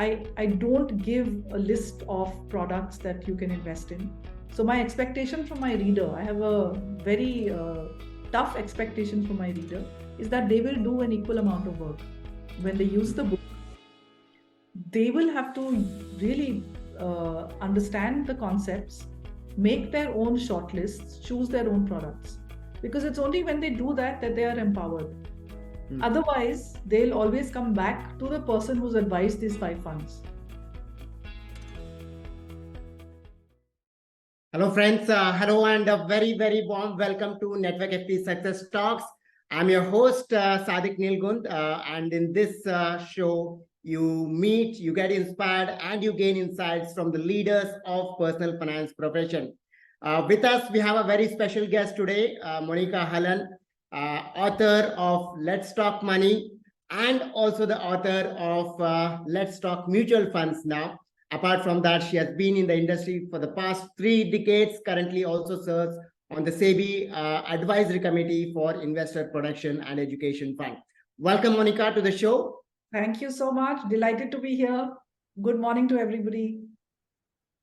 I don't give a list of products that you can invest in. So my expectation from my reader, I have a very tough expectation from my reader, is that they will do an equal amount of work. When they use the book, they will have to really understand the concepts, make their own shortlists, choose their own products. Because it's only when they do that they are empowered. Otherwise, they'll always come back to the person who's advised these 5 funds. Hello, friends. Hello, and a very, very warm welcome to Network FP Success Talks. I'm your host, Sadik Nilgund, and in this show, you meet, you get inspired, and you gain insights from the leaders of personal finance profession. With us, we have a very special guest today, Monika Halan, author of Let's Talk Money, and also the author of Let's Talk Mutual Funds now. Apart from that, she has been in the industry for the past 3 decades, currently also serves on the SEBI Advisory Committee for Investor Protection and Education Fund. Welcome, Monika, to the show. Thank you so much. Delighted to be here. Good morning to everybody.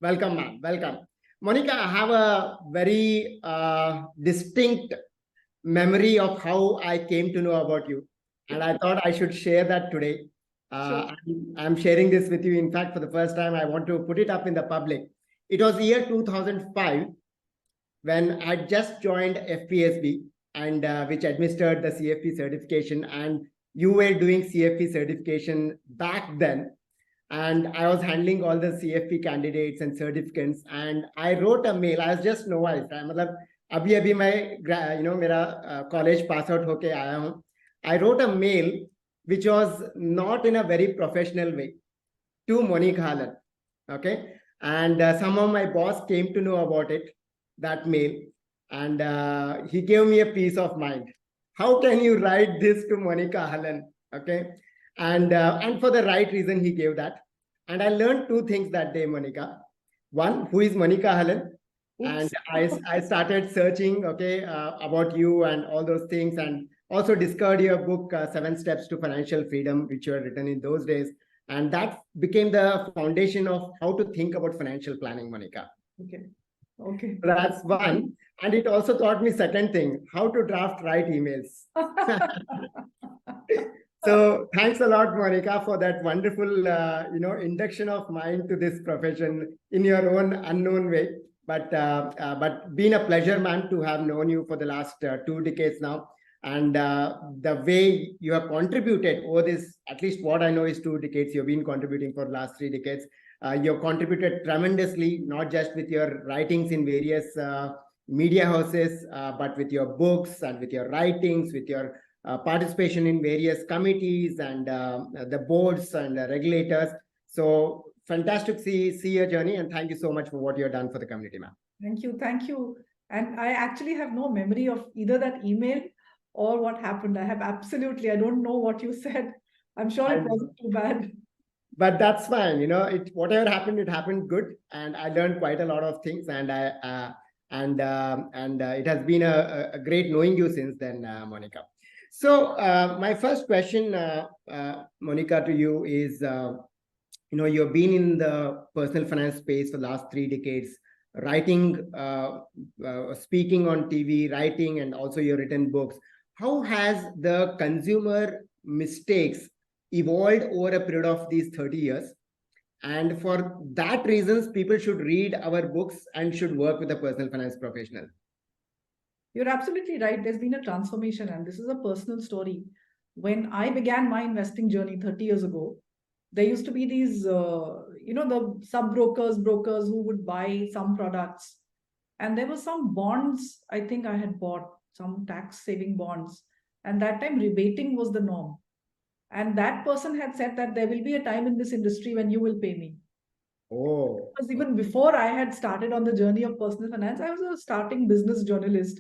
Welcome, ma'am. Welcome. Monika, I have a very distinct memory of how I came to know about you. And I thought I should share that today. Sure. I'm sharing this with you. In fact, for the first time, I want to put it up in the public. It was the year 2005 when I just joined FPSB, and which administered the CFP certification. And you were doing CFP certification back then. And I was handling all the CFP candidates and certificates. And I wrote a mail. I was just novice. अभी मैं मेरा college pass out होके आया हूँ. I wrote a mail which was not in a very professional way to Monika Halan. Okay. And somehow my boss came to know about it, that mail, and he gave me a peace of mind. How can you write this to Monika Halan? Okay. And for the right reason, he gave that. And I learned 2 things that day, Monika. One, who is Monika Halan? Oops. And I started searching, okay, about you and all those things, and also discovered your book, 7 Steps to Financial Freedom, which you had written in those days. And that became the foundation of how to think about financial planning, Monika. Okay. Okay. So that's one. And it also taught me second thing, how to draft right emails. So thanks a lot, Monika, for that wonderful, induction of mine to this profession in your own unknown way. But been a pleasure, ma'am, to have known you for the last 2 decades now. And the way you have contributed over this, at least what I know is 2 decades, you've been contributing for the last 3 decades. You've contributed tremendously, not just with your writings in various media houses, but with your books and with your writings, with your participation in various committees and the boards and the regulators. So fantastic see your journey, and thank you so much for what you have done for the community, ma'am. Thank you. Thank you. And I actually have no memory of either that email or what happened. I don't know what you said. I'm sure it wasn't too bad. But that's fine. Whatever happened, it happened good. And I learned quite a lot of things. And it has been a great knowing you since then, Monika. So my first question, Monika, to you is, you've been in the personal finance space for the last 3 decades, writing, speaking on TV, writing, and also your written books. How has the consumer mistakes evolved over a period of these 30 years? And for that reasons, people should read our books and should work with a personal finance professional. You're absolutely right. There's been a transformation, and this is a personal story. When I began my investing journey 30 years ago, there used to be these, the sub-brokers, brokers who would buy some products. And there were some bonds, I think I had bought, some tax-saving bonds. And that time, rebating was the norm. And that person had said that there will be a time in this industry when you will pay me. Oh. Because even before I had started on the journey of personal finance, I was a starting business journalist.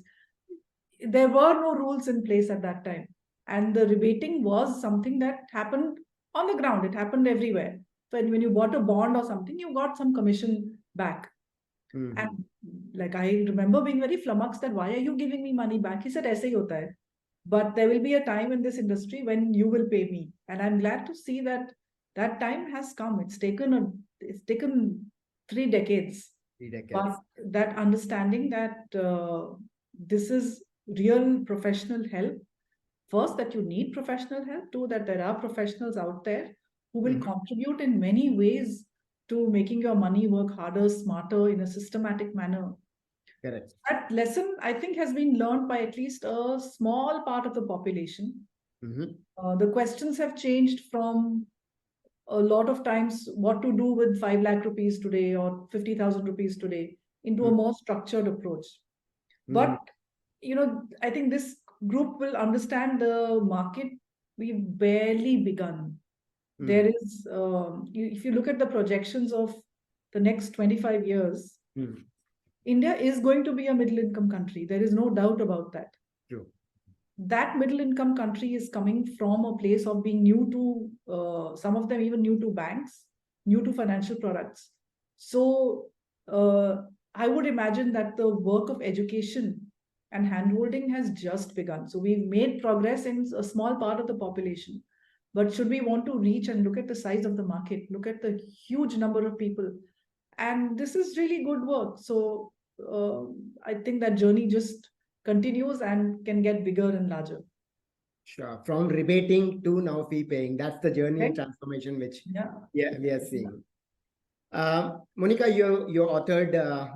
There were no rules in place at that time. And the rebating was something that happened on the ground. It happened everywhere. So when you bought a bond or something, you got some commission back. Mm-hmm. And like I remember being very flummoxed that, why are you giving me money back? He said, aise hi hota hai. But there will be a time in this industry when you will pay me. And I'm glad to see that That time has come. It's taken 3 decades. 3 decades. But that understanding that this is real professional help. First, that you need professional help. Two, that there are professionals out there who will contribute in many ways to making your money work harder, smarter, in a systematic manner. Correct. That lesson, I think, has been learned by at least a small part of the population. The questions have changed from a lot of times what to do with 5 lakh rupees today or 50,000 rupees today into a more structured approach. But, I think this group will understand the market. We've barely begun. There is, if you look at the projections of the next 25 years, India is going to be a middle income country. There is no doubt about that. True. That middle income country is coming from a place of being new to, some of them even new to banks, new to financial products. So I would imagine that the work of education and handholding has just begun. So we've made progress in a small part of the population. But should we want to reach and look at the size of the market, look at the huge number of people, and this is really good work. So I think that journey just continues and can get bigger and larger. Sure. From rebating to now fee paying. That's the journey and transformation which we are seeing. Monika, you authored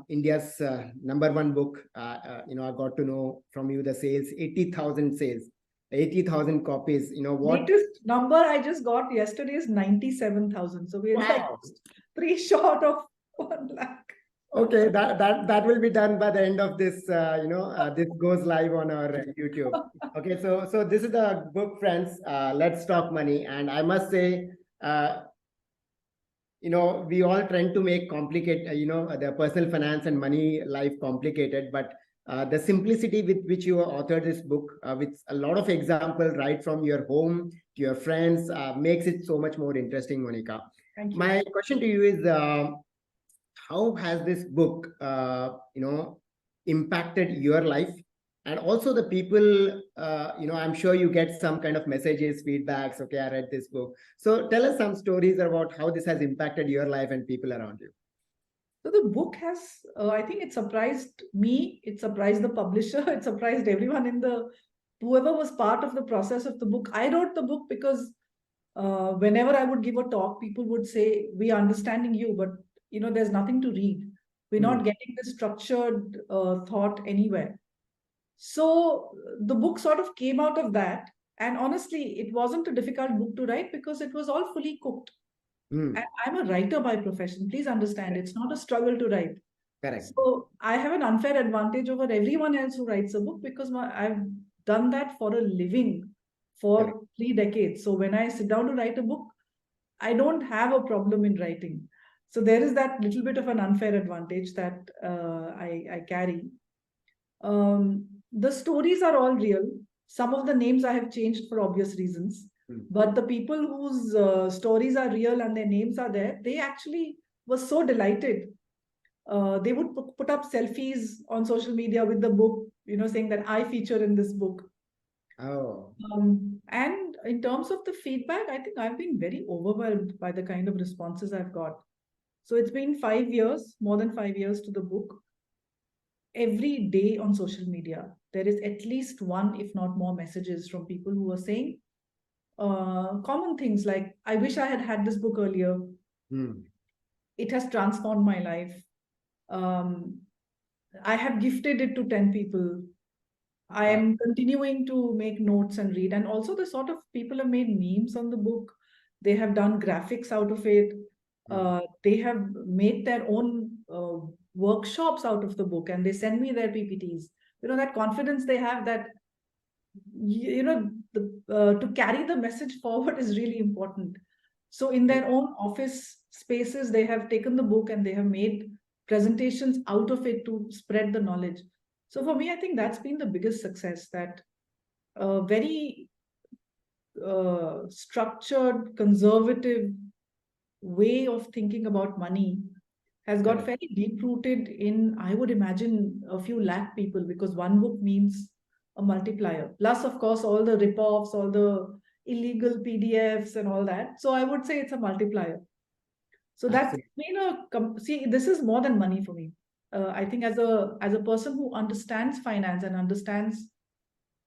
India's #1 book. I got to know from you the sales, 80,000 sales, 80,000 copies. What latest number I just got yesterday is 97,000. So we're like 3 short of 1 lakh. Okay, that will be done by the end of this. This goes live on our YouTube. Okay, so this is the book, friends. Let's Talk Money, and I must say, we all tend to make complicated, the personal finance and money life complicated, but the simplicity with which you authored this book, with a lot of examples right from your home to your friends, makes it so much more interesting, Monika. Thank you. My question to you is, how has this book, impacted your life? And also the people, I'm sure you get some kind of messages, feedbacks. Okay, I read this book. So tell us some stories about how this has impacted your life and people around you. So the book has, I think it surprised me. It surprised the publisher. It surprised everyone whoever was part of the process of the book. I wrote the book because whenever I would give a talk, people would say, we are understanding you, but there's nothing to read. We're not getting the structured thought anywhere. So the book sort of came out of that. And honestly, it wasn't a difficult book to write because it was all fully cooked. And I'm a writer by profession. Please understand, it's not a struggle to write. Correct. So I have an unfair advantage over everyone else who writes a book because I've done that for a living for 3 decades. So when I sit down to write a book, I don't have a problem in writing. So there is that little bit of an unfair advantage that I carry. The stories are all real. Some of the names I have changed for obvious reasons. But the people whose stories are real and their names are there, they actually were so delighted. They would put up selfies on social media with the book, saying that I feature in this book. Oh. And in terms of the feedback, I think I've been very overwhelmed by the kind of responses I've got. So it's been 5 years, more than 5 years to the book. Every day on social media, there is at least one, if not more, messages from people who are saying common things like, I wish I had had this book earlier. It has transformed my life. I have gifted it to 10 people. I am continuing to make notes and read. And also the sort of people have made memes on the book. They have done graphics out of it. They have made their own workshops out of the book and they send me their PPTs. That confidence they have that, to carry the message forward is really important. So in their own office spaces, they have taken the book and they have made presentations out of it to spread the knowledge. So for me, I think that's been the biggest success, that very structured, conservative way of thinking about money has got very deep-rooted in, I would imagine, a few lakh people, because one book means a multiplier. Plus, of course, all the rip-offs, all the illegal PDFs and all that. So I would say it's a multiplier. So that's been see, this is more than money for me. I think as a person who understands finance and understands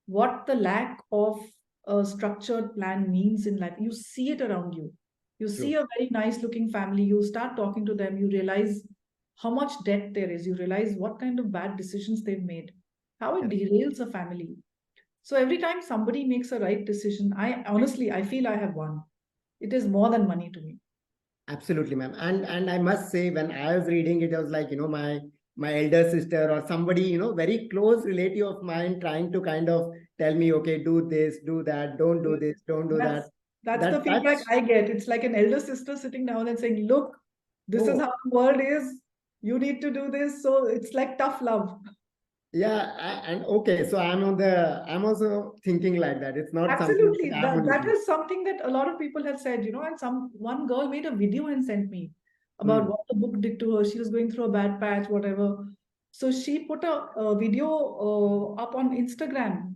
what the lack of a structured plan means in life, you see it around you. You see a very nice looking family, you start talking to them, you realize how much debt there is, you realize what kind of bad decisions they've made, how it derails a family. So every time somebody makes a right decision, I feel I have won. It is more than money to me. Absolutely, ma'am. And I must say, when I was reading it, I was like, my elder sister or somebody, very close relative of mine trying to kind of tell me, okay, do this, do that, don't do this, don't do that. That's the feedback I get. It's like an elder sister sitting down and saying, look, this is how the world is. You need to do this. So it's like tough love. Yeah, and okay, so I'm also thinking like that. It's not Absolutely. something That is something that a lot of people have said, and one girl made a video and sent me about what the book did to her. She was going through a bad patch, whatever. So she put a video up on Instagram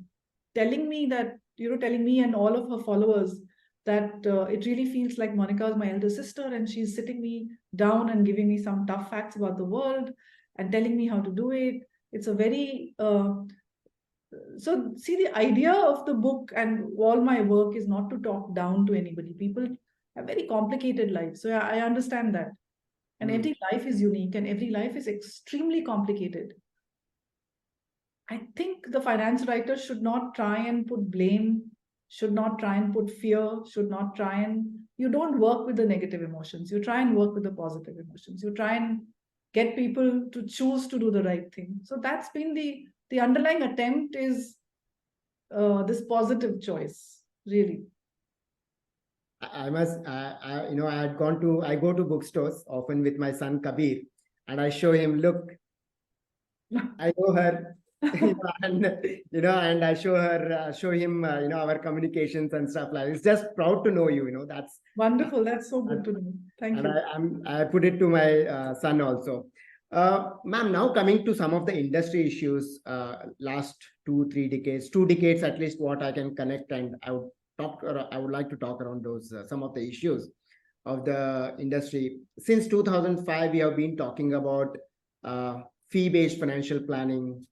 telling me that, telling me and all of her followers that it really feels like Monika is my elder sister and she's sitting me down and giving me some tough facts about the world and telling me how to do it. It's a very so see, the idea of the book and all my work is not to talk down to anybody. People have very complicated lives, so I understand that. And every life is unique and every life is extremely complicated. I think the finance writer should not try and put blame, should not try and put fear, should not try and you don't work with the negative emotions. You try and work with the positive emotions. You try and get people to choose to do the right thing. So that's been the underlying attempt is this positive choice, really. I must, I go to bookstores often with my son Kabir, and I show him, look, I know her, and I show him, our communications and stuff like. It's just proud to know you. That's wonderful. That's so good to know. Thank you. I put it to my son also. Ma'am, now coming to some of the industry issues, last 2-3 decades, 2 decades at least, what I can connect, and I would like to talk around those some of the issues of the industry. Since 2005, we have been talking about fee-based financial planning,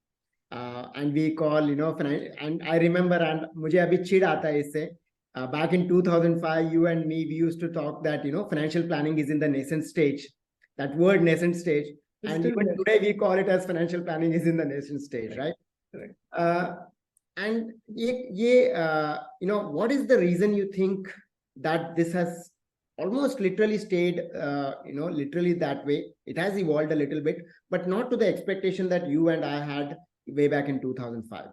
and we call, and I remember, and मुझे अभी चिढ़ आता है इससे. Back in 2005, you and me, we used to talk that, financial planning is in the nascent stage. That word nascent stage. And even today, we call it as financial planning is in the nascent stage, right? Correct. And what is the reason you think that this has almost literally stayed, literally that way? It has evolved a little bit, but not to the expectation that you and I had way back in 2005.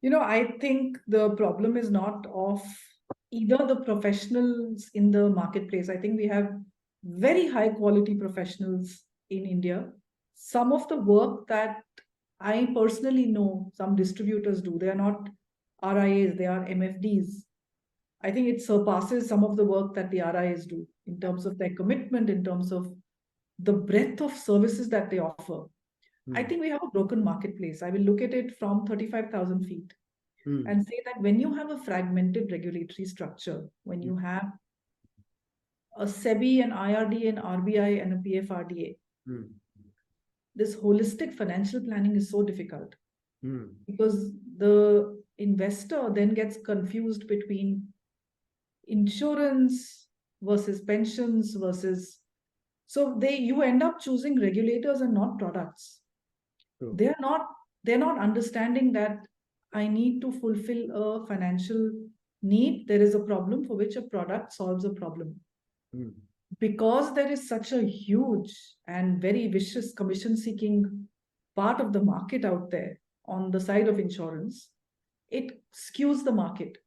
I think the problem is not of either the professionals in the marketplace. I think we have very high quality professionals in India. Some of the work that I personally know some distributors do, they are not RIAs, they are MFDs. I think it surpasses some of the work that the RIAs do in terms of their commitment, in terms of the breadth of services that they offer. I think we have a broken marketplace. I will look at it from 35,000 feet and say that when you have a fragmented regulatory structure, when you have a SEBI, an IRDA, an RBI, and a PFRDA, this holistic financial planning is so difficult because the investor then gets confused between insurance versus pensions versus, so you end up choosing regulators and not products. They're not understanding that I need to fulfill a financial need. There is a problem for which a product solves a problem. Because there is such a huge and very vicious commission-seeking part of the market out there on the side of insurance, it skews the market.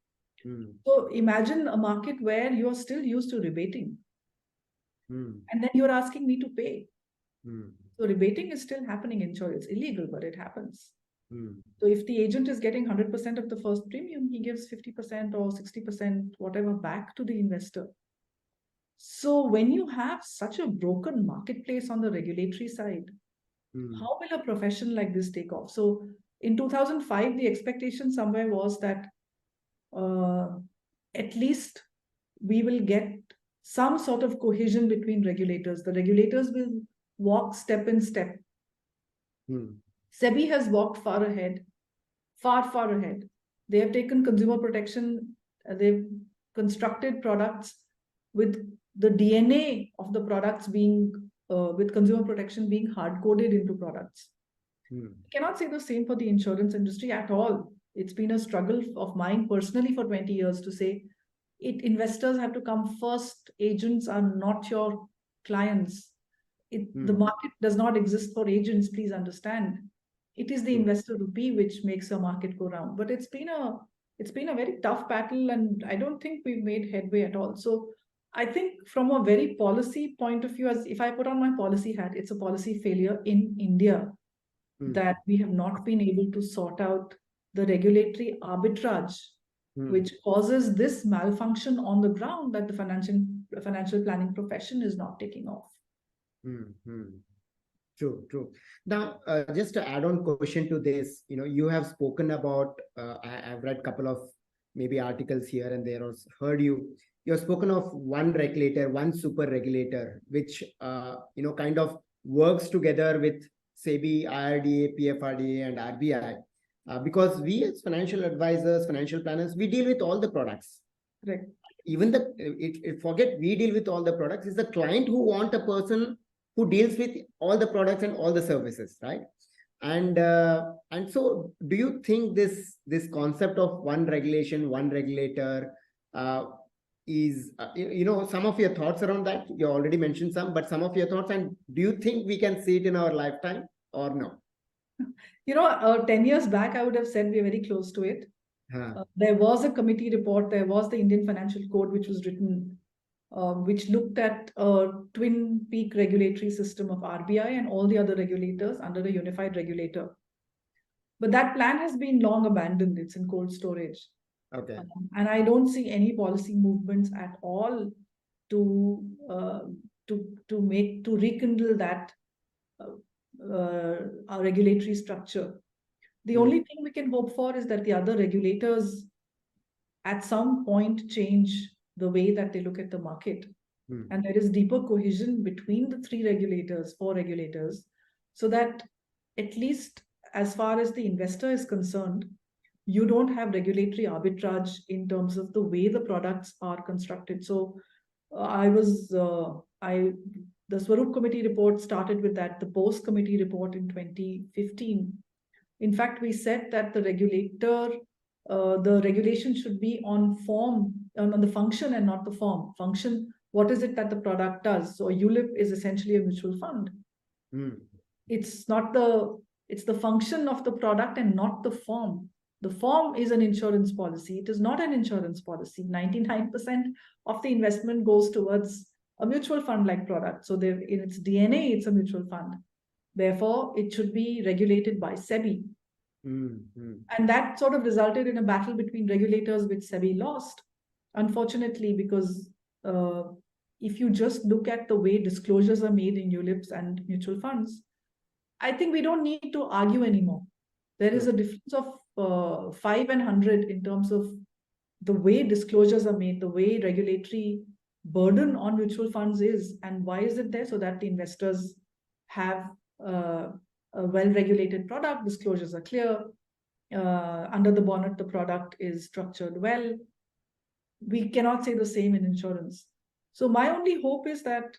So imagine a market where you're still used to rebating. And then you're asking me to pay. So rebating is still happening in insurance. It's illegal, but it happens. So if the agent is getting 100% of the first premium, he gives 50% or 60%, whatever, back to the investor. So when you have such a broken marketplace on the regulatory side, how will a profession like this take off? So in 2005, the expectation somewhere was that at least we will get some sort of cohesion between regulators. The regulators will walk step in step. SEBI has walked far ahead, far ahead. They have taken consumer protection, they've constructed products with the DNA of the products being, with consumer protection being hard-coded into products. I cannot say the same for the insurance industry at all. It's been a struggle of mine personally for 20 years to say, investors have to come first. Agents are not your clients. The market does not exist for agents, please understand. It is the investor rupee which makes a market go round. But it's been a very tough battle, and I don't think we've made headway at all. So I think from a very policy point of view, as if I put on my policy hat, it's a policy failure in India that we have not been able to sort out the regulatory arbitrage, which causes this malfunction on the ground that the financial planning profession is not taking off. True. Now, just to add on question to this, you have spoken about, I've read a couple of maybe articles here and there, or heard you have spoken of one regulator, one super regulator, which, kind of works together with SEBI, IRDA, PFRDA, and RBI. Because we as financial advisors, financial planners, we deal with all the products. Right. Even forget we deal with all the products. It's the client who want a person who deals with all the products and all the services, right? And so, do you think this concept of one regulation, one regulator is some of your thoughts around that? You already mentioned some, but some of your thoughts, and do you think we can see it in our lifetime or no? 10 years back, I would have said we're very close to it. There was a committee report. There was the Indian Financial Code, which was written, which looked at a twin peak regulatory system of RBI and all the other regulators under a unified regulator. But that plan has been long abandoned. It's in cold storage. Okay. And I don't see any policy movements at all to rekindle that our regulatory structure. The only thing we can hope for is that the other regulators at some point change the way that they look at the market. And there is deeper cohesion between the four regulators, so that at least as far as the investor is concerned, you don't have regulatory arbitrage in terms of the way the products are constructed. So the Swaroop Committee report started with that, the Bose Committee report in 2015. In fact, we said that the regulation should be on the function and not the form. Function, what is it that the product does? So a ULIP is essentially a mutual fund. It's the function of the product and not the form. The form is an insurance policy. It is not an insurance policy. 99% of the investment goes towards a mutual fund-like product. So in its DNA, it's a mutual fund. Therefore, it should be regulated by SEBI. And that sort of resulted in a battle between regulators, which SEBI lost, unfortunately, because if you just look at the way disclosures are made in ULIPs and mutual funds, I think we don't need to argue anymore. There is a difference of 5 and 100 in terms of the way disclosures are made, the way regulatory burden on mutual funds is, and why is it there? So that the investors have a well-regulated product, disclosures are clear, under the bonnet the product is structured well. We cannot say the same in insurance. So my only hope is that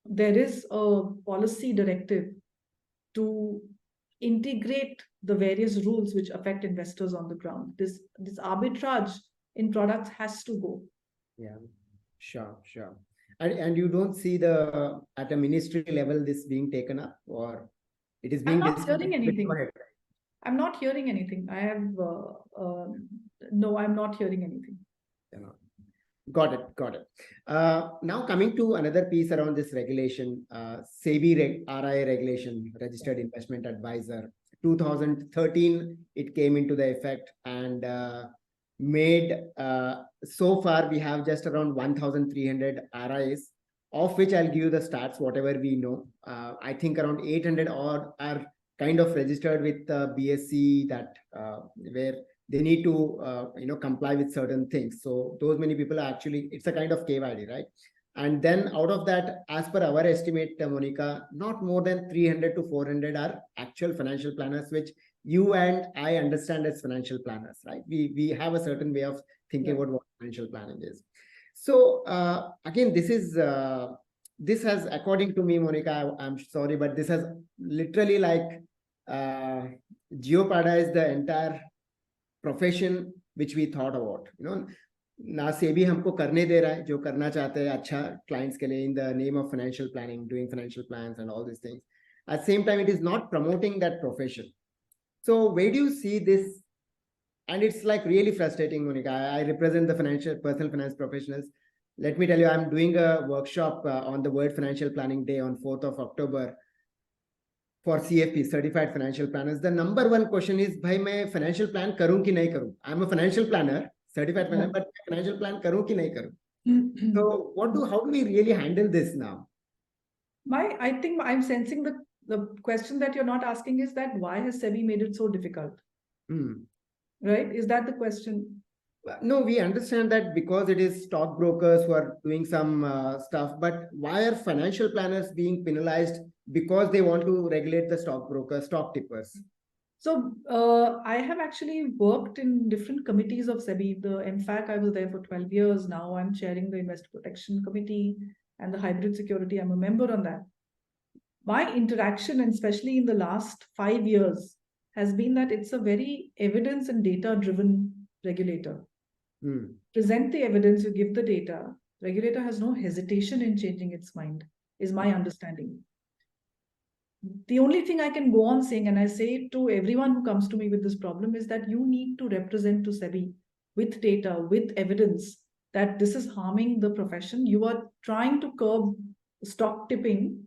there is a policy directive to integrate the various rules which affect investors on the ground. This arbitrage in products has to go. Yeah, sure. And you don't see at a ministry level this being taken up, or it is being discussed? I'm not hearing anything. I'm not hearing anything. No, I'm not hearing anything. Yeah. Got it. Now coming to another piece around this regulation, SEBI RI regulation, Registered Investment Advisor. 2013, it came into the effect and made, so far we have just around 1,300 RIs, of which I'll give you the stats, whatever we know. I think around 800 are kind of registered with BSE, that where they need to comply with certain things. So those many people are actually, it's a kind of cave ID, right? And then out of that, as per our estimate, Monika, not more than 300 to 400 are actual financial planners, which you and I understand as financial planners, right? We have a certain way of thinking about what financial planning is. So again, this has, according to me, Monika, I'm sorry, but this has literally like jeopardized the entire profession which we thought about. ना सेबी हमको करने दे रहा है जो करना चाहते हैं अच्छा clients के लिए in the name of financial planning, doing financial plans and all these things. At the same time, it is not promoting that profession. So where do you see this? And it's like really frustrating, Monika. I represent the personal finance professionals. Let me tell you, I'm doing a workshop on the World Financial Planning Day on 4th of October for CFP, Certified Financial Planners. The number one question is, bhai, main financial plan karoon ki nahi karoon? I'm a financial planner, certified planner, but financial plan karoon ki nahi karoon? So how do we really handle this now? I think I'm sensing the question that you're not asking is that why has SEBI made it so difficult? Right? Is that the question? No, we understand that because it is stockbrokers who are doing some stuff, but why are financial planners being penalized because they want to regulate the stockbrokers, stock tippers? So I have actually worked in different committees of SEBI. In fact, I was there for 12 years. Now I'm chairing the Investor Protection Committee and the Hybrid Security. I'm a member on that. My interaction, and especially in the last 5 years, has been that it's a very evidence and data-driven regulator. Present the evidence, you give the data. Regulator has no hesitation in changing its mind, is my understanding. The only thing I can go on saying, and I say to everyone who comes to me with this problem, is that you need to represent to SEBI with data, with evidence that this is harming the profession. You are trying to curb stock tipping,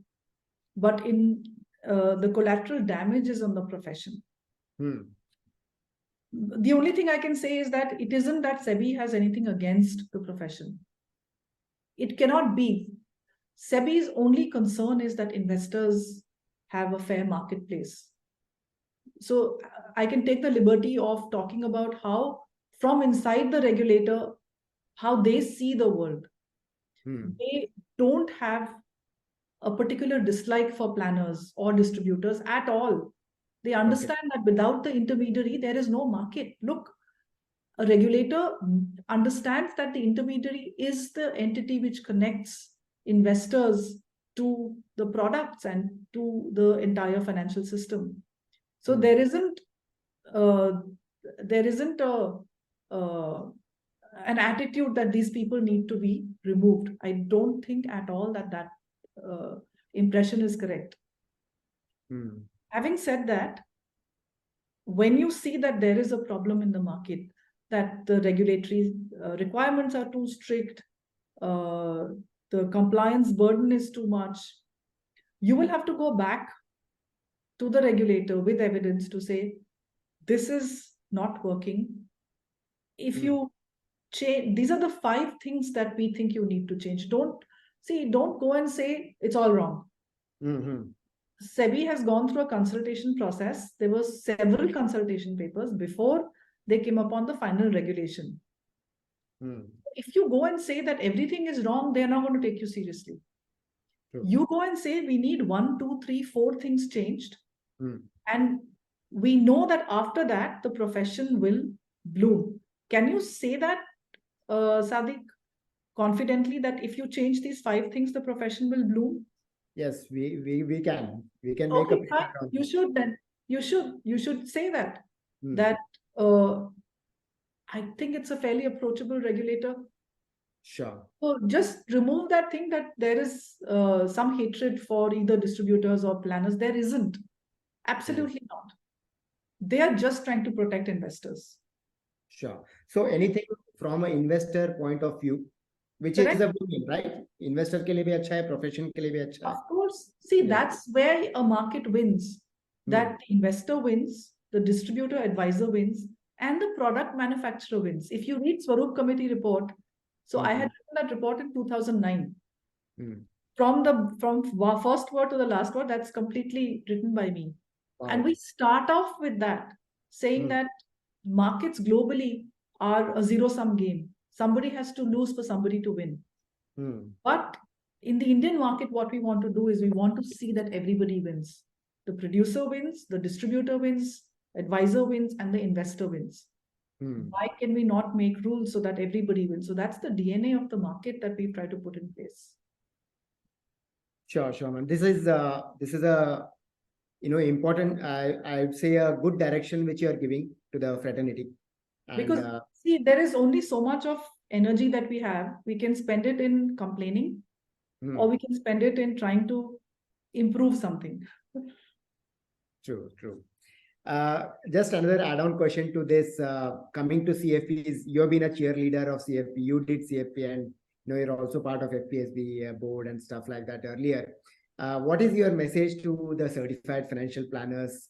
but in the collateral damage is on the profession. The only thing I can say is that it isn't that SEBI has anything against the profession. It cannot be. SEBI's only concern is that investors have a fair marketplace. So I can take the liberty of talking about how, from inside the regulator, how they see the world. They don't have a particular dislike for planners or distributors at all. They understand that without the intermediary, there is no market. Look, a regulator understands that the intermediary is the entity which connects investors to the products and to the entire financial system. So there isn't an attitude that these people need to be removed. I don't think at all that impression is correct. Having said that, when you see that there is a problem in the market, that the regulatory requirements are too strict, the compliance burden is too much, you will have to go back to the regulator with evidence to say, this is not working. If you change, these are the 5 things that we think you need to change. Don't go and say it's all wrong. SEBI has gone through a consultation process. There were several consultation papers before they came upon the final regulation. If you go and say that everything is wrong, they're not going to take you seriously. You go and say we need 1, 2, 3, 4 things changed. And we know that after that, the profession will bloom. Can you say that, Sadiq, confidently, that if you change these 5 things, the profession will bloom? Yes, we can. We can make a fine. You should then. You should say that. That I think it's a fairly approachable regulator. Sure. So just remove that thing that there is some hatred for either distributors or planners. There isn't. Absolutely not. They are just trying to protect investors. Sure. So anything from an investor point of view, which is a win, right? Investor ke liye bhi acha hai, profession ke liye bhi acha hai. Of course. See, that's where a market wins. That the investor wins, the distributor advisor wins, and the product manufacturer wins. If you read Swaroop Committee report, so I had written that report in 2009. From first word to the last word, that's completely written by me. Wow. And we start off with that, saying that markets globally are a zero-sum game. Somebody has to lose for somebody to win. But in the Indian market, what we want to do is we want to see that everybody wins. The producer wins, the distributor wins, advisor wins, and the investor wins. Why can we not make rules so that everybody wins? So that's the DNA of the market that we try to put in place. Sure, ma'am. This is a important, I would say, a good direction which you are giving to the fraternity. And, because see, there is only so much of energy that we have. We can spend it in complaining, or we can spend it in trying to improve something. True. Just another add-on question to this. Coming to CFPs, you've been a cheerleader of CFP. You did CFP, and you're also part of FPSB board and stuff like that earlier. What is your message to the certified financial planners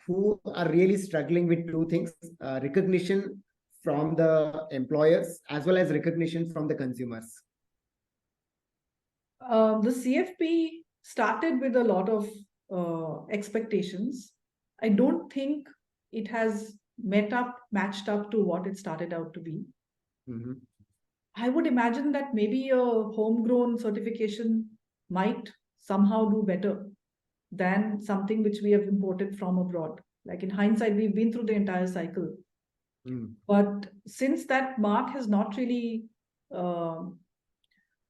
who are really struggling with two things: recognition from the employers as well as recognition from the consumers? The CFP started with a lot of expectations. I don't think it has matched up to what it started out to be. I would imagine that maybe a homegrown certification might somehow do better than something which we have imported from abroad. Like in hindsight, we've been through the entire cycle. But since that mark has not really,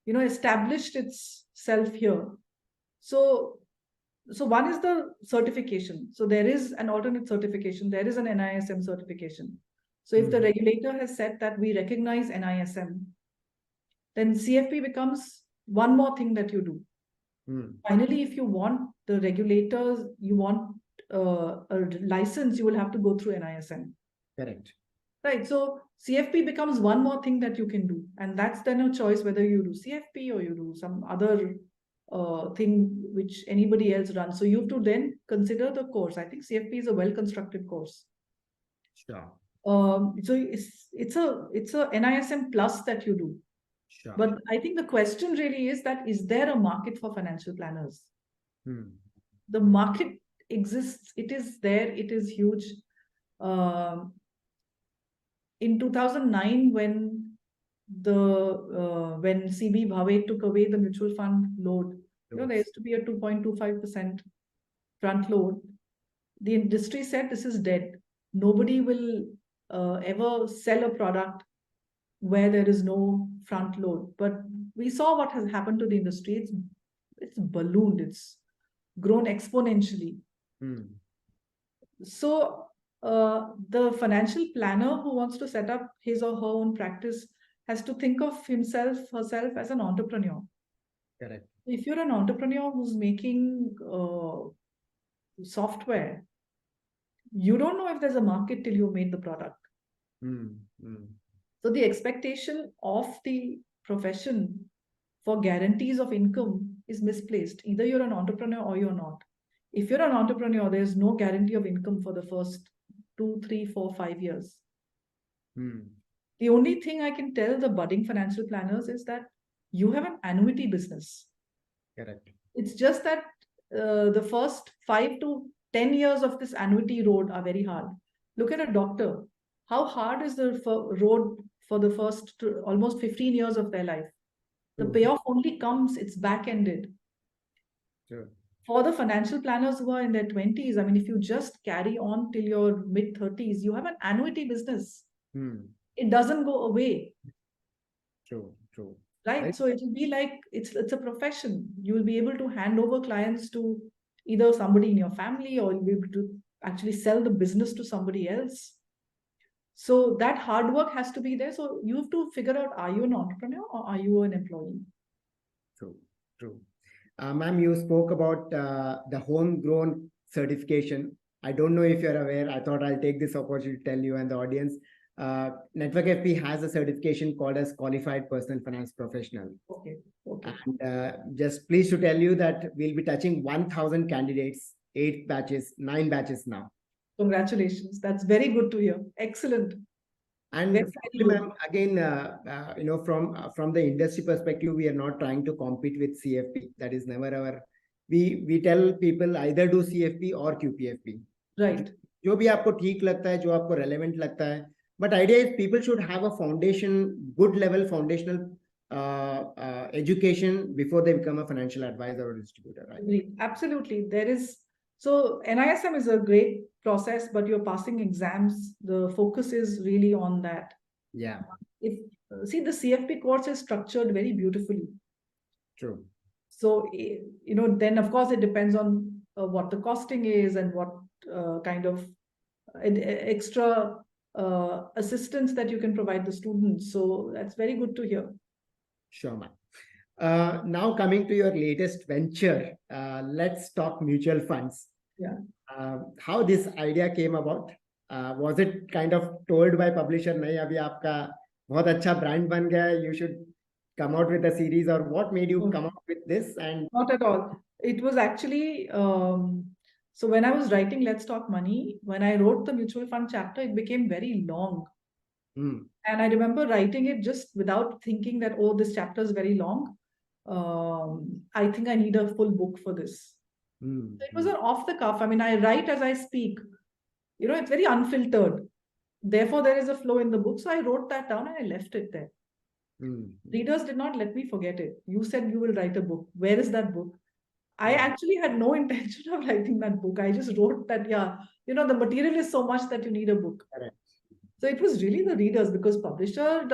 established itself here. So one is the certification. So there is an alternate certification. There is an NISM certification. So if the regulator has said that we recognize NISM, then CFP becomes one more thing that you do. Finally, if you want the regulators, you want a license, you will have to go through NISM. Correct. Right. So CFP becomes one more thing that you can do. And that's then a choice whether you do CFP or you do some other thing which anybody else runs. So you have to then consider the course. I think CFP is a well-constructed course. Sure. So it's a NISM plus that you do. Sure. But I think the question really is that, is there a market for financial planners? The market exists. It is there. It is huge. In 2009, when CB Bhave took away the mutual fund load, there used to be a 2.25% front load. The industry said this is dead. Nobody will ever sell a product where there is no front load. But we saw what has happened to the industry. It's ballooned. It's grown exponentially. So the financial planner who wants to set up his or her own practice has to think of herself as an entrepreneur. Correct. If you're an entrepreneur who's making software, you don't know if there's a market till you made the product. So the expectation of the profession for guarantees of income is misplaced. Either you're an entrepreneur or you're not. If you're an entrepreneur, there's no guarantee of income for the first 2, 3, 4, 5 years. The only thing I can tell the budding financial planners is that you have an annuity business. Correct. It's just that the first 5 to 10 years of this annuity road are very hard. Look at a doctor. How hard is the road for the first almost 15 years of their life? The payoff only comes, it's back-ended. Sure. For the financial planners who are in their 20s, I mean, if you just carry on till your mid-30s, you have an annuity business. It doesn't go away. True. Right? So it will be like, it's a profession. You will be able to hand over clients to either somebody in your family, or you'll be able to actually sell the business to somebody else. So that hard work has to be there. So you have to figure out, are you an entrepreneur or are you an employee? True. Ma'am, you spoke about the homegrown certification. I don't know if you're aware. I thought I'll take this opportunity to tell you and the audience. Network FP has a certification called as Qualified Personal Finance Professional. Okay. And just pleased to tell you that we'll be touching 1,000 candidates, 9 batches now. Congratulations. That's very good to hear. Excellent. And again, from the industry perspective, we are not trying to compete with CFP. That is never our. We tell people either do CFP or QPFP. Right. जो भी आपको ठीक लगता है, जो आपको relevant लगता है. But idea is people should have a foundation, good level foundational education before they become a financial advisor or distributor, right? Absolutely. So NISM is a great process, but you're passing exams. The focus is really on that. Yeah, See, the CFP course is structured very beautifully. true. So, then of course it depends on what the costing is and what kind of extra assistance that you can provide the students. So that's very good to hear. Sure, ma'am. Now coming to your latest venture, let's talk mutual funds. Yeah. How this idea came about? Was it kind of told by publisher, nahi abhi aapka bahut acha brand ban gaya hai, you should come out with a series, or what made you come up with this? And not at all. It was actually so when I was writing Let's Talk Money, when I wrote the mutual fund chapter, it became very long. And I remember writing it just without thinking that, oh, this chapter is very long. I think I need a full book for this. So it was an off the cuff. I mean, I write as I speak. It's very unfiltered. Therefore, there is a flow in the book. So I wrote that down and I left it there. Readers did not let me forget it. You said you will write a book. Where is that book? I actually had no intention of writing that book. I just wrote that, the material is so much that you need a book. Correct. So it was really the readers, because publisher it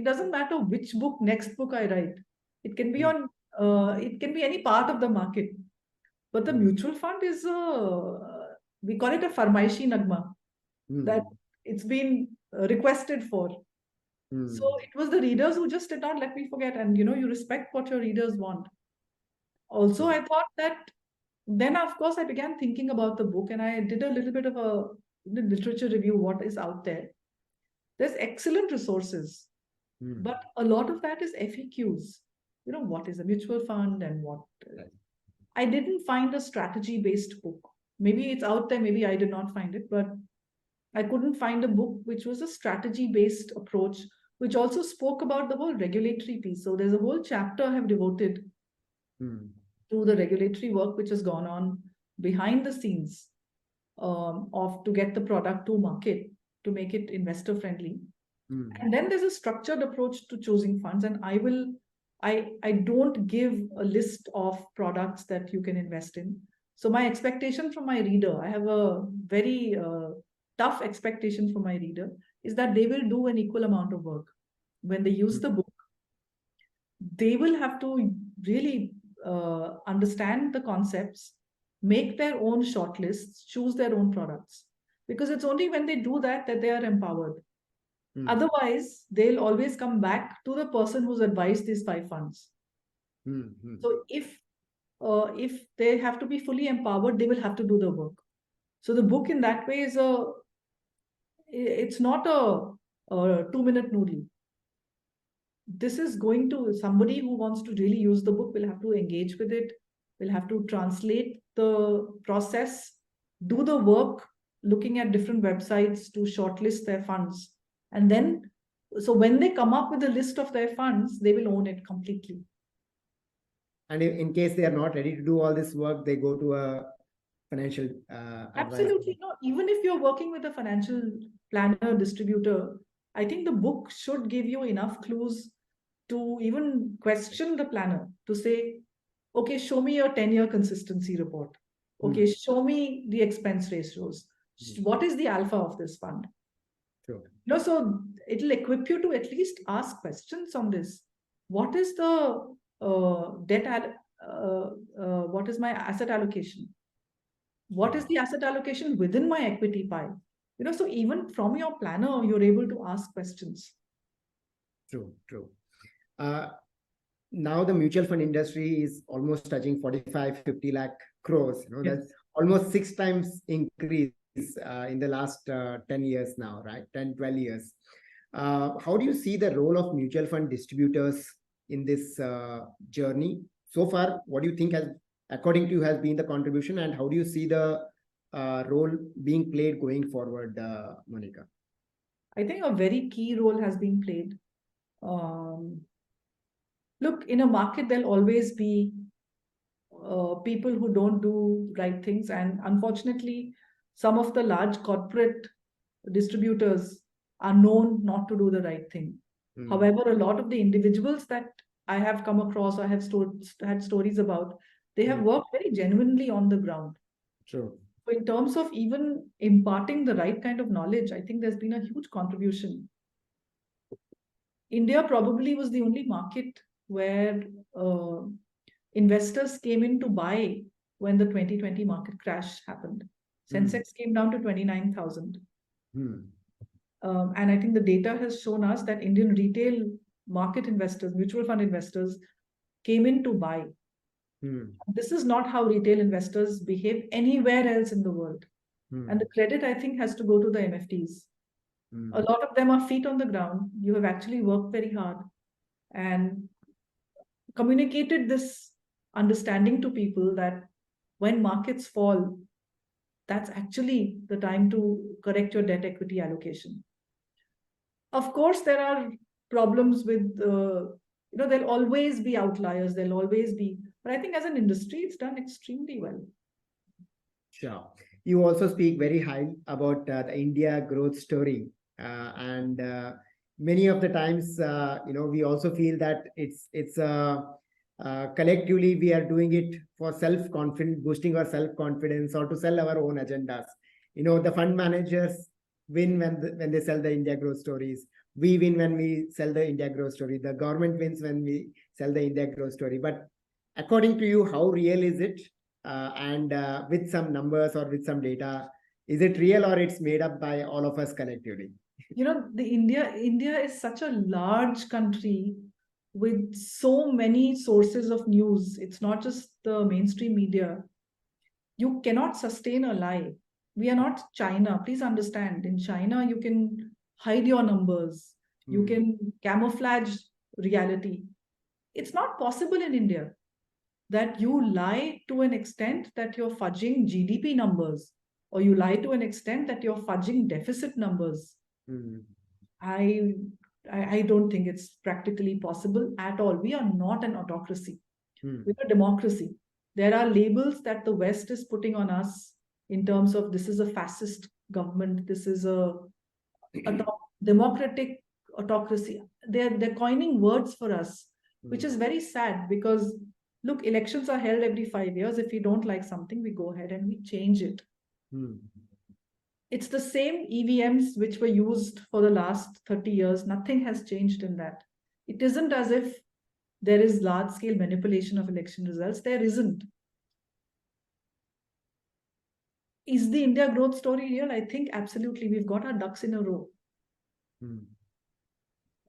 doesn't matter which book, next book I write. It can be it can be any part of the market. But the mutual fund is, we call it a farmaishi nagma, that it's been requested for. So it was the readers who just did not let me forget. And, you respect what your readers want. Also, I thought that then, of course, I began thinking about the book, and I did a little bit of a literature review, what is out there. There's excellent resources, but a lot of that is FAQs. What is a mutual fund and what. I didn't find a strategy-based book. Maybe it's out there, maybe I did not find it, but I couldn't find a book which was a strategy-based approach, which also spoke about the whole regulatory piece. So there's a whole chapter I have devoted to the regulatory work which has gone on behind the scenes to get the product to market, to make it investor friendly. And then there's a structured approach to choosing funds. And I don't give a list of products that you can invest in. So my expectation from my reader, I have a very tough expectation from my reader, is that they will do an equal amount of work. When they use the book, they will have to really understand the concepts, make their own shortlists, choose their own products. Because it's only when they do that they are empowered. Otherwise, they'll always come back to the person who's advised these 5 funds. So if they have to be fully empowered, they will have to do the work. So the book in that way is it's not a 2-minute noodle. This is going to, somebody who wants to really use the book will have to engage with it, will have to translate the process, do the work, looking at different websites to shortlist their funds. And then, so when they come up with a list of their funds, they will own it completely. And in case they are not ready to do all this work, they go to a financial Absolutely. No, even if you're working with a financial planner, distributor, I think the book should give you enough clues to even question the planner, to say, okay, show me your 10-year consistency report. Okay, show me the expense ratios. What is the alpha of this fund? Sure. So it'll equip you to at least ask questions on this. What is the what is my asset allocation? What is the asset allocation within my equity pie? So even from your planner, you're able to ask questions. True. Now the mutual fund industry is almost touching 45-50 lakh crores. That's almost 6 times increase in the last 10 years now, right? 10-12 years. How do you see the role of mutual fund distributors in this journey? So far, what do you think according to you, has been the contribution, and how do you see the role being played going forward, Monika? I think a very key role has been played. Look, in a market, there'll always be people who don't do right things. And unfortunately, some of the large corporate distributors are known not to do the right thing. However, a lot of the individuals that I have come across or have had stories about, they have worked very genuinely on the ground. True. So in terms of even imparting the right kind of knowledge, I think there's been a huge contribution. India probably was the only market where investors came in to buy when the 2020 market crash happened. Sensex came down to 29,000. And I think the data has shown us that Indian retail market investors, mutual fund investors, came in to buy. This is not how retail investors behave anywhere else in the world. And the credit, I think, has to go to the MFDs. A lot of them are feet on the ground. You have actually worked very hard and communicated this understanding to people that when markets fall, that's actually the time to correct your debt equity allocation. Of course, there are problems with, there'll always be outliers, there'll always be, but I think as an industry, it's done extremely well. Sure. You also speak very high about the India growth story. And many of the times, we also feel that it's collectively we are doing it for self-confidence, boosting our self-confidence, or to sell our own agendas. The fund managers win when they sell the India growth stories. We win when we sell the India growth story. The government wins when we sell the India growth story. But according to you, how real is it? And with some numbers or with some data, is it real or it's made up by all of us collectively? India is such a large country with so many sources of news. It's not just the mainstream media. You cannot sustain a lie. We are not China. Please understand. In China, you can hide your numbers. You can camouflage reality. It's not possible in India that you lie to an extent that you're fudging GDP numbers, or you lie to an extent that you're fudging deficit numbers. I don't think it's practically possible at all. We are not an autocracy. We're a democracy. There are labels that the West is putting on us in terms of this is a fascist government, this is a democratic autocracy. They're coining words for us, which is very sad because, look, elections are held every 5 years. If we don't like something, we go ahead and we change it. It's the same EVMs which were used for the last 30 years. Nothing has changed in that. It isn't as if there is large-scale manipulation of election results. There isn't. Is the India growth story real? I think absolutely. We've got our ducks in a row.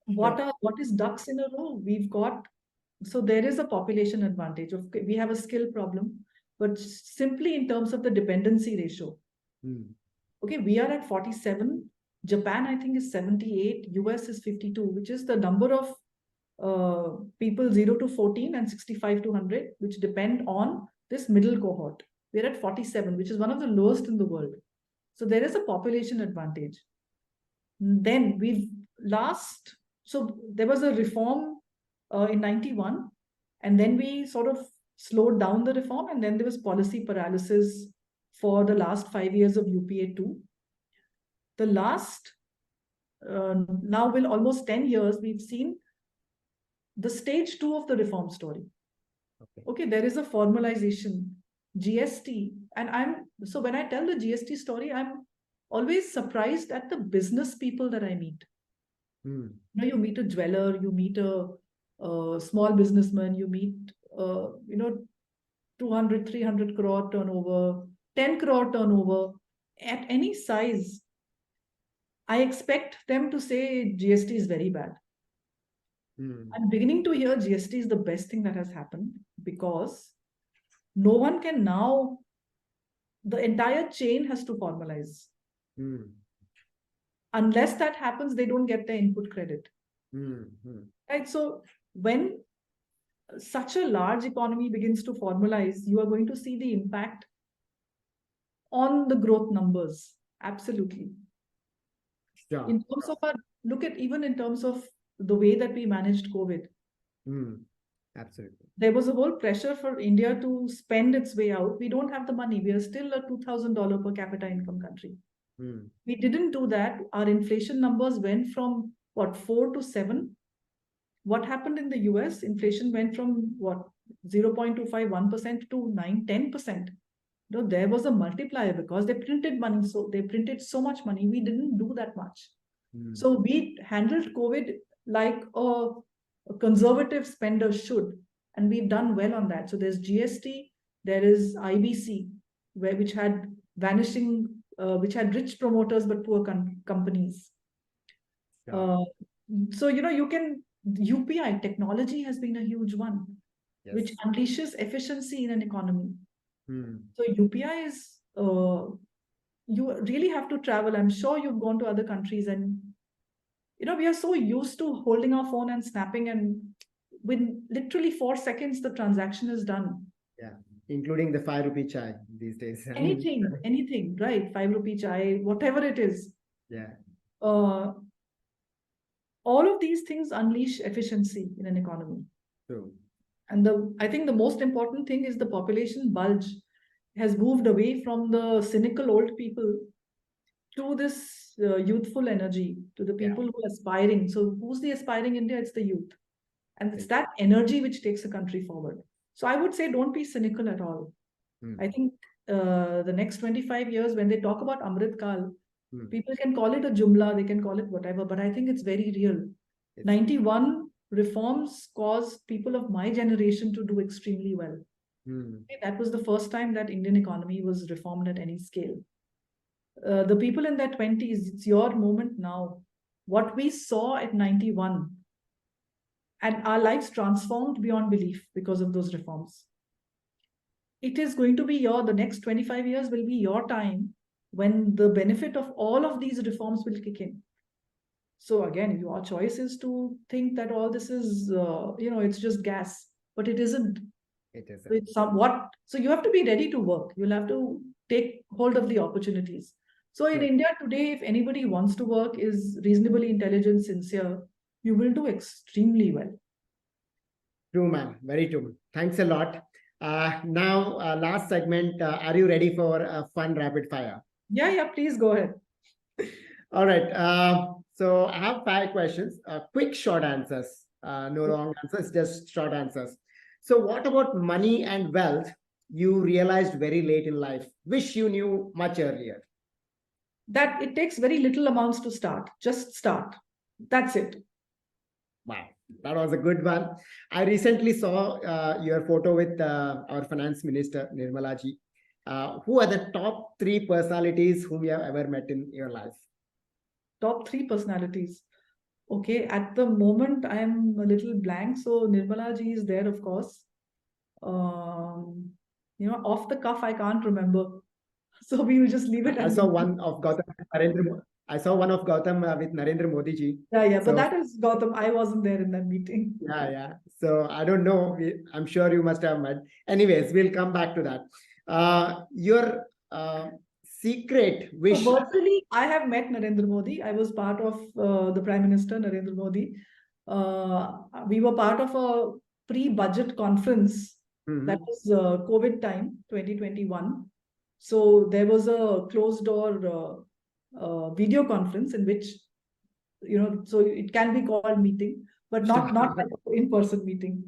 What is ducks in a row? So there is a population advantage. We have a skill problem, but simply in terms of the dependency ratio. Okay, we are at 47. Japan, I think, is 78. US is 52, which is the number of people 0 to 14 and 65 to 100, which depend on this middle cohort. We're at 47, which is one of the lowest in the world. So there is a population advantage. Then so there was a reform in 91, and then we sort of slowed down the reform, and then there was policy paralysis for the last 5 years of UPA 2. The last, now will almost 10 years, we've seen the stage 2 of the reform story. Okay, there is a formalization, GST. And so when I tell the GST story, I'm always surprised at the business people that I meet. You meet a jeweler, you meet a small businessman, you meet, 200, 300 crore turnover, 10 crore turnover, at any size. I expect them to say GST is very bad. I'm beginning to hear GST is the best thing that has happened because no one can now, the entire chain has to formalize. Unless that happens, they don't get their input credit. Right? So when such a large economy begins to formalize, you are going to see the impact on the growth numbers. Absolutely. Sure. In terms of even in terms of the way that we managed COVID. Absolutely. There was a whole pressure for India to spend its way out. We don't have the money. We are still a $2,000 per capita income country. We didn't do that. Our inflation numbers went from what, 4 to 7. What happened in the US? Inflation went from what, 0.251% to 9-10%. No, there was a multiplier because they printed money. So they printed so much money. We didn't do that much. So we handled COVID like a conservative spender should. And we've done well on that. So there's GST, there is IBC, which had which had rich promoters but poor companies. So, you can, UPI technology has been a huge one, which unleashes efficiency in an economy. So UPI is, you really have to travel. I'm sure you've gone to other countries and, we are so used to holding our phone and snapping, and within literally 4 seconds, the transaction is done. Yeah, including the 5 rupee chai these days. Anything, right? 5 rupee chai, whatever it is. Yeah. All of these things unleash efficiency in an economy. True. And I think the most important thing is the population bulge has moved away from the cynical old people to this youthful energy, to the people who are aspiring. So who's the aspiring India? It's the youth. And it's that energy which takes a country forward. So I would say don't be cynical at all. I think the next 25 years, when they talk about Amrit Kal, people can call it a jumla, they can call it whatever, but I think it's very real. 91 reforms caused people of my generation to do extremely well. That was the first time that Indian economy was reformed at any scale. The people in their 20s, it's your moment now. What we saw at 91, and our lives transformed beyond belief because of those reforms. It is going to be the next 25 years will be your time when the benefit of all of these reforms will kick in. So again, your choice is to think that all this is, it's just gas, but it isn't. It isn't. So it's somewhat. So you have to be ready to work. You'll have to take hold of the opportunities. So in India today, if anybody wants to work, is reasonably intelligent, sincere, you will do extremely well. True, ma'am. Very true. Thanks a lot. Now, last segment. Are you ready for a fun rapid fire? Yeah, please go ahead. All right. So I have 5 questions. Quick, short answers. No long answers, just short answers. So what about money and wealth you realized very late in life? Wish you knew much earlier. That it takes very little amounts to start. Just start. That's it. Wow. That was a good one. I recently saw your photo with our finance minister, Nirmala ji. Who are the top 3 personalities whom you have ever met in your life? Top 3 personalities. Okay, at the moment, I am a little blank. So Nirmala ji is there, of course. Off the cuff, I can't remember. So we will just leave it. I saw one of Gautam with Narendra Modi ji. Yeah, but that is Gautam. I wasn't there in that meeting. Yeah. So I don't know. I'm sure you must have met. Anyways, we'll come back to that. Your secret wish. So virtually, I have met Narendra Modi. I was part of the Prime Minister, Narendra Modi. We were part of a pre-budget conference. That was COVID time, 2021. So there was a closed door video conference in which, so it can be called meeting, but not like in-person meeting.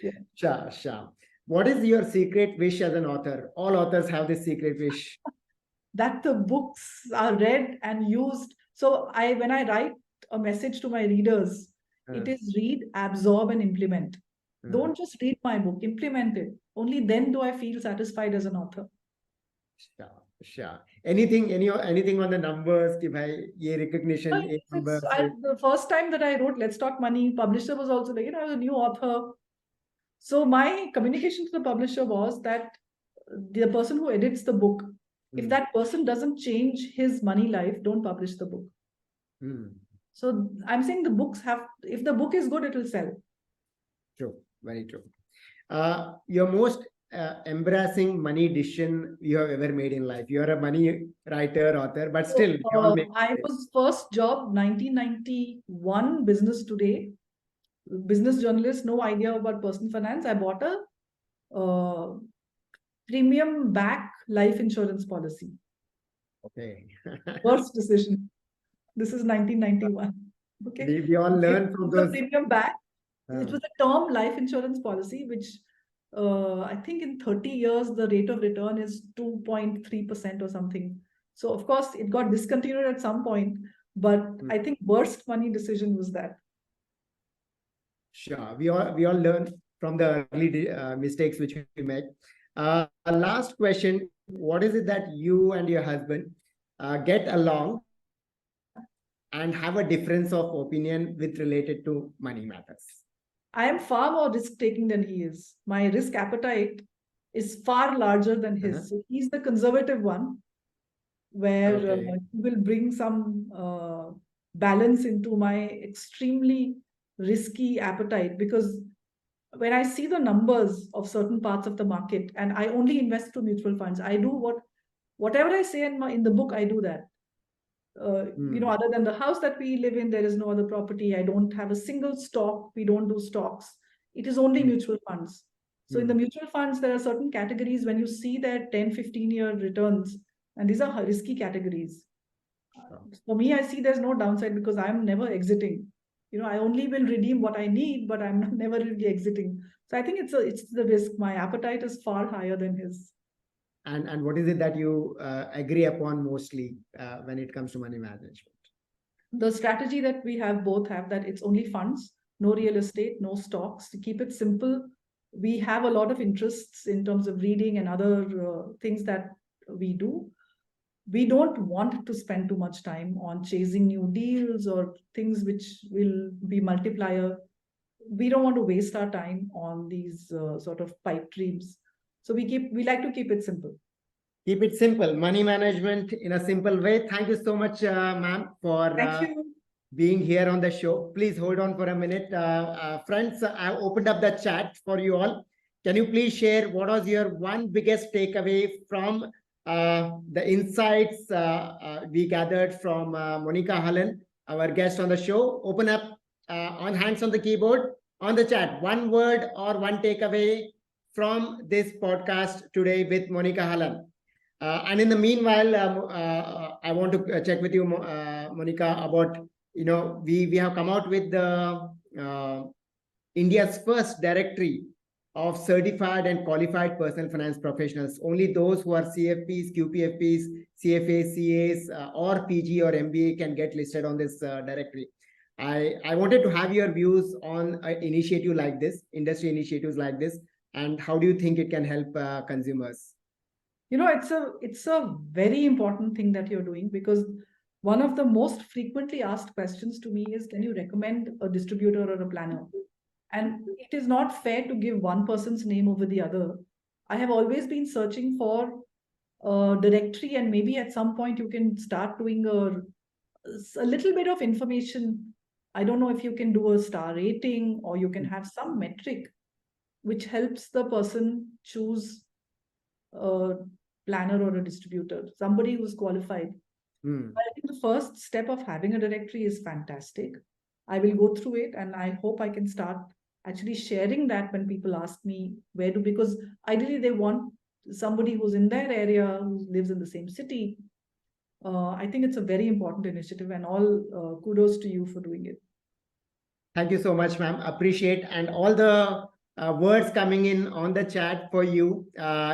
Yeah. Sure. What is your secret wish as an author? All authors have this secret wish. That the books are read and used. So when I write a message to my readers, it is read, absorb, and implement. Don't just read my book, implement it. Only then do I feel satisfied as an author. Sure. Anything on the numbers? Recognition. The first time that I wrote Let's Talk Money, publisher was also like, I was a new author. So my communication to the publisher was that the person who edits the book, if that person doesn't change his money life, don't publish the book. So I'm saying the books if the book is good, it will sell. True. Very true. Your most embarrassing money decision you have ever made in life? You're a money writer, author, but still. I was first job, 1991, Business Today. business journalist, no idea about personal finance. I bought a premium back life insurance policy. Okay. Worst decision. This is 1991. Okay. We all learn from The those. premium back. It was a term life insurance policy, which I think in 30 years, the rate of return is 2.3% or something. So, of course, it got discontinued at some point. But I think worst money decision was that. Sure. We all learn from the early mistakes which we make. Last question. What is it that you and your husband get along and have a difference of opinion with related to money matters? I am far more risk-taking than he is. My risk appetite is far larger than his. So he's the conservative one, where he will bring some balance into my extremely risky appetite. Because when I see the numbers of certain parts of the market, and I only invest through mutual funds, I do whatever I say in the book, I do that. Other than the house that we live in, there is no other property. I don't have a single stock. We don't do stocks. It is only mutual funds. So in the mutual funds, there are certain categories when you see their 10, 15-year returns, and these are risky categories. For me, I see there's no downside because I'm never exiting. I only will redeem what I need, but I'm never really exiting. So I think it's the risk. My appetite is far higher than his. And what is it that you agree upon mostly when it comes to money management? The strategy that we both have, that it's only funds, no real estate, no stocks. To keep it simple, we have a lot of interests in terms of reading and other things that we do. We don't want to spend too much time on chasing new deals or things which will be multiplier. We don't want to waste our time on these sort of pipe dreams. So we like to keep it simple. Keep it simple. Money management in a simple way. Thank you so much, ma'am, for being here on the show. Please hold on for a minute. Friends, I opened up the chat for you all. Can you please share what was your one biggest takeaway from the insights we gathered from Monika Halan, our guest on the show? Open up on hands on the keyboard, on the chat. One word or one takeaway from this podcast today with Monika Halan. And in the meanwhile, I want to check with you, Monika, about, we have come out with the India's first directory of certified and qualified personal finance professionals. Only those who are CFPs, QPFPs, CFAs, CAs, or PG or MBA can get listed on this directory. I wanted to have your views on an initiative like this, industry initiatives like this, and how do you think it can help consumers? It's a very important thing that you're doing, because one of the most frequently asked questions to me is, can you recommend a distributor or a planner? And it is not fair to give one person's name over the other. I have always been searching for a directory, and maybe at some point you can start doing a little bit of information. I don't know if you can do a star rating, or you can have some metric which helps the person choose a planner or a distributor, somebody who's qualified. I think the first step of having a directory is fantastic. I will go through it, and I hope I can start actually sharing that when people ask me because ideally they want somebody who's in their area, who lives in the same city. I think it's a very important initiative, and all kudos to you for doing it. Thank you so much, ma'am. Appreciate, and all the words coming in on the chat for you.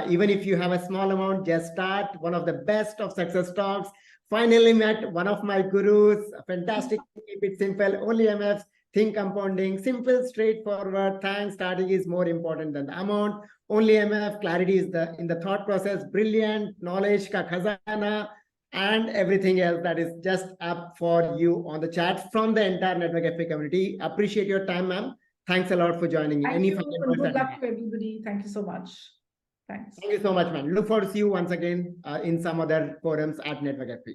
Even if you have a small amount, just start. One of the best of success talks. Finally met one of my gurus. Fantastic. Keep it simple. Only MFs. Think compounding. Simple, straightforward. Thanks. Starting is more important than the amount. Only MF. Clarity is in the thought process. Brilliant. Knowledge ka khazana. And everything else that is just up for you on the chat from the entire Network FA community. Appreciate your time, ma'am. Thanks a lot for joining me. Thank you, and good luck to everybody. Thank you so much. Thanks. Thank you so much, man. Look forward to see you once again in some other forums at Network FA.